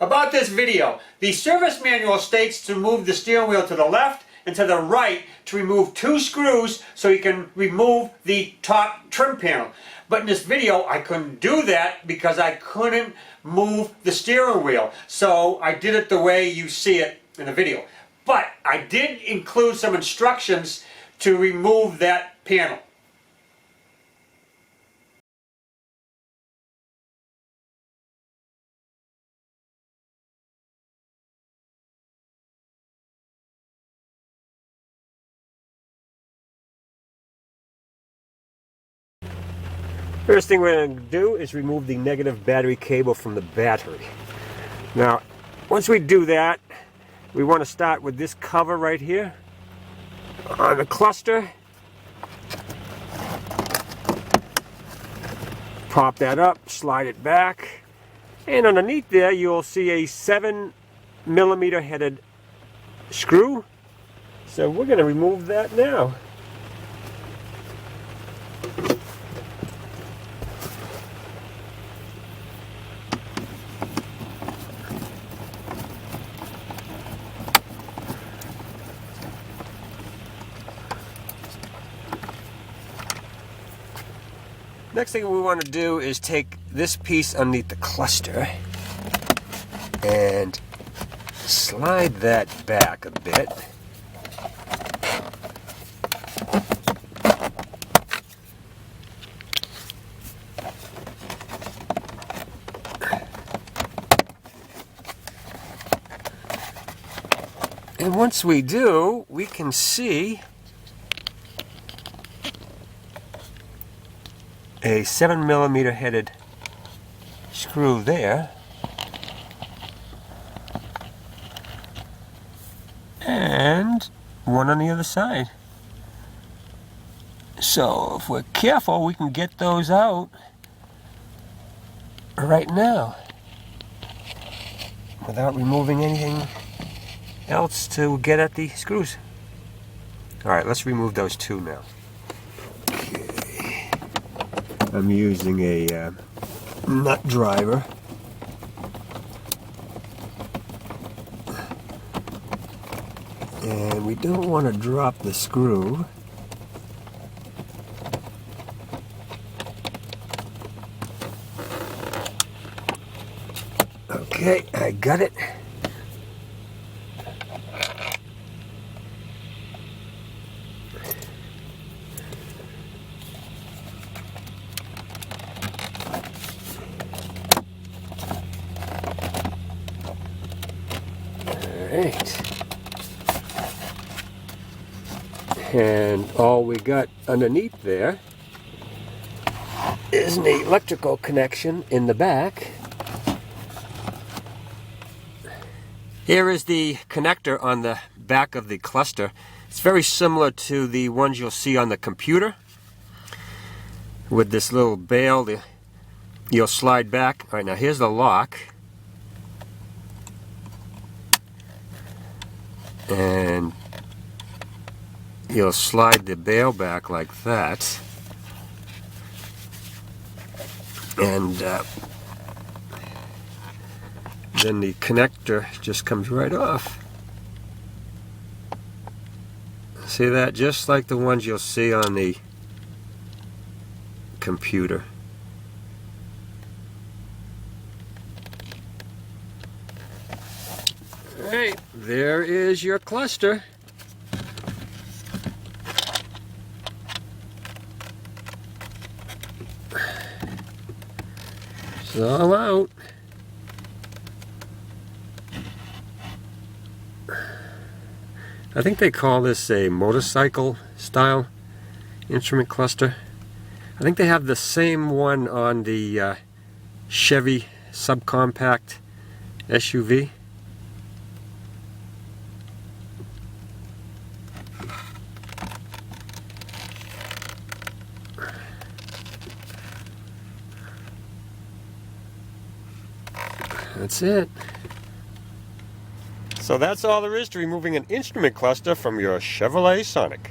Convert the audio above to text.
About this video, the service manual states to move the steering wheel to the left and to the right to remove 2 screws so you can remove the top trim panel. But in this video I couldn't do that because I couldn't move the steering wheel. So I did it the way you see it in the video. But I did include some instructions to remove that panel. First thing we're going to do is remove the negative battery cable from the battery. Now, once we do that, we want to start with this cover right here on the cluster. Pop that up, slide it back, and underneath there you'll see a 7mm headed screw. So we're going to remove that now. Next thing we want to do is take this piece underneath the cluster and slide that back a bit. And once we do, we can see a 7mm headed screw there, and one on the other side. So if we're careful, we can get those out right now without removing anything else to get at the screws. Alright, let's remove those 2 now. I'm using a nut driver. And we don't want to drop the screw. Okay, I got it. And all we got underneath there is an electrical connection in the back. Here is the connector on the back of the cluster. It's very similar to the ones you'll see on the computer. With this little bail, you'll slide back. All right, now here's the lock. And you'll slide the bail back like that, and then the connector just comes right off. See that? Just like the ones you'll see on the computer. Alright, there is your cluster. It's all out. I think they call this a motorcycle style instrument cluster. I think they have the same one on the Chevy subcompact SUV. That's it. So that's all there is to removing an instrument cluster from your Chevrolet Sonic.